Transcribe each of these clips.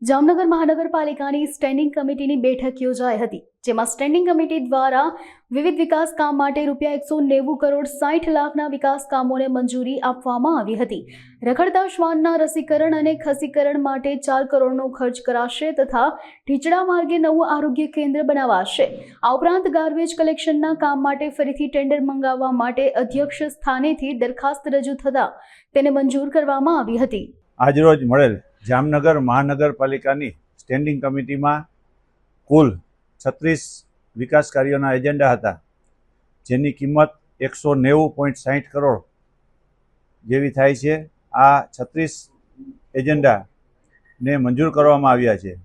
જામનગર મહાનગરપાલિકાની સ્ટેન્ડિંગ કમિટીની બેઠક યોજાઈ હતી, જેમાં સ્ટેન્ડિંગ કમિટી દ્વારા વિવિધ વિકાસ કામ માટે ₹190 કરોડ 60 લાખના વિકાસ કામોને મંજૂરી આપવામાં આવી હતી। રખડતા શ્વાનના રસીકરણ અને ખસીકરણ માટે 4 કરોડનો ખર્ચ કરાશે તથા ઢીચડા માર્ગે નવું આરોગ્ય કેન્દ્ર બનાવાશે। આ ઉપરાંત ગાર્બેજ કલેક્શનના કામ માટે ફરીથી ટેન્ડર મંગાવવા માટે અધ્યક્ષ સ્થાનેથી દરખાસ્ત રજૂ થતાં તેને મંજૂર કરવામાં આવી હતી। આજરોજ મળેલ જામનગર મહાનગરપાલિકાની સ્ટેન્ડિંગ કમિટીમાં કુલ 36 વિકાસ કાર્યોના એજન્ડા હતા, જેની કિંમત 190.60 કરોડ જેવી થાય છે। આ 36 એજન્ડાને મંજૂર કરવામાં આવ્યા છે।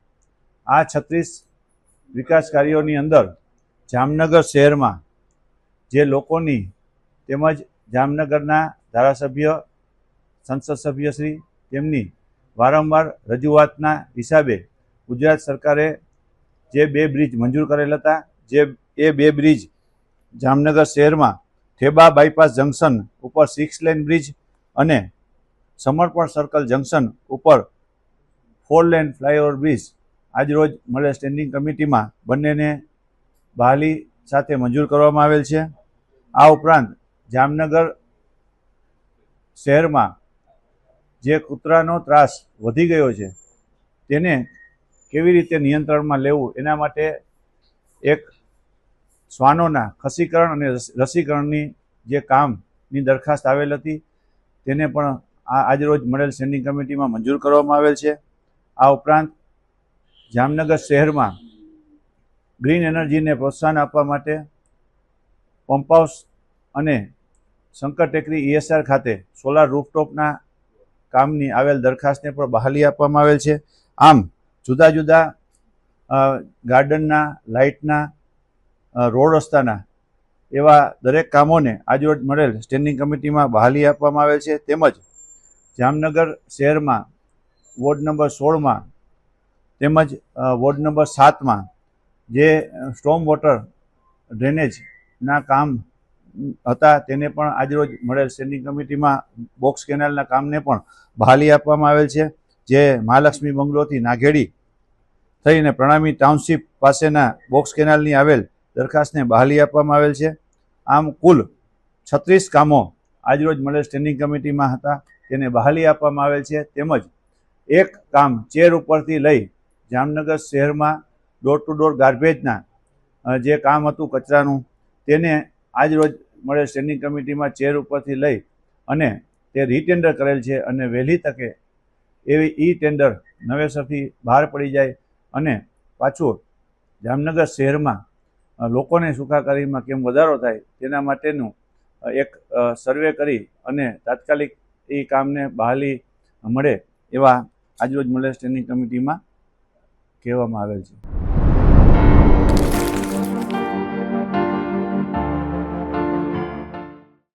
આ 36 વિકાસ કાર્યોની અંદર જામનગર શહેરમાં જે લોકોની તેમજ જામનગરના ધારાસભ્ય, સંસદ સભ્યશ્રી તેમની વારંવાર રજૂઆતના હિસાબે ગુજરાત સરકારે જે 2 બ્રિજ મંજૂર કરેલ હતા, એ 2 બ્રિજ જામનગર શહેરમાં થેબા બાયપાસ જંકશન ઉપર 6 લેન બ્રિજ અને સમર્પણ સર્કલ જંકશન ઉપર 4 લેન ફ્લાયઓવર બ્રિજ આજરોજ મળે સ્ટેન્ડિંગ કમિટીમાં બંનેને બહાલી સાથે મંજૂર કરવામાં આવેલ છે। આ ઉપરાંત જામનગર શહેરમાં જે કૂતરાનો ત્રાસ વધી ગયો છે તેને કેવી રીતે નિયંત્રણમાં લેવું એના માટે એક શ્વાનોના ખસીકરણ અને રસીકરણની જે કામની દરખાસ્ત આવેલ હતી તેને પણ આજરોજ મળેલ સ્ટેન્ડિંગ કમિટીમાં મંજૂર કરવામાં આવેલ છે। આ ઉપરાંત જામનગર શહેરમાં ગ્રીન એનર્જીને પ્રોત્સાહન આપવા માટે પંપ હાઉસ અને શંકર ટેકરી ESR ખાતે સોલાર રૂફટોપના કામની આવેલ દરખાસ્તને પણ બહાલી આપવામાં આવેલ છે। આમ જુદા જુદા ગાર્ડનના, લાઇટના, રોડ રસ્તાના એવા દરેક કામોને આજરોજ મળેલ સ્ટેન્ડિંગ કમિટીમાં બહાલી આપવામાં આવેલ છે। તેમજ જામનગર શહેરમાં વોર્ડ નંબર 16માં તેમજ વોર્ડ નંબર 7માં જે સ્ટોર્મ વોટર ડ્રેનેજના કામ હતા તેને પણ આજરોજ મળેલ સ્ટેન્ડિંગ કમિટીમાં બોક્સ કેનાલના કામને પણ બહાલી આપવામાં આવેલ છે, જે મહાલક્ષ્મી બંગલોથી નાઘેડી થઈને પ્રણામી ટાઉનશીપ પાસેના બોક્સ કેનાલની આવેલ દરખાસ્તને બહાલી આપવામાં આવેલ છે। આમ કુલ 36 કામો આજરોજ મળેલ સ્ટેન્ડિંગ કમિટીમાં હતા તેને બહાલી આપવામાં આવેલ છે। તેમજ એક કામ ચેર ઉપરથી લઈ જામનગર શહેરમાં ડોર ટુ ડોર ગાર્બેજના જે કામ હતું કચરાનું તેને આજરોજ મળેલ સ્ટેન્ડિંગ કમિટીમાં ચેર ઉપરથી લઈ અને તે રીટેન્ડર કરેલ છે અને વહેલી તકે એવી ટેન્ડર નવેસરથી બહાર પડી જાય અને પાછું જામનગર શહેરમાં લોકોને સુખાકારીમાં કેમ વધારો થાય તેના માટેનું એક સર્વે કરી અને તાત્કાલિક એ કામને બહાલી મળે એવા આજરોજ મળેલ સ્ટેન્ડિંગ કમિટીમાં કહેવામાં આવેલ છે।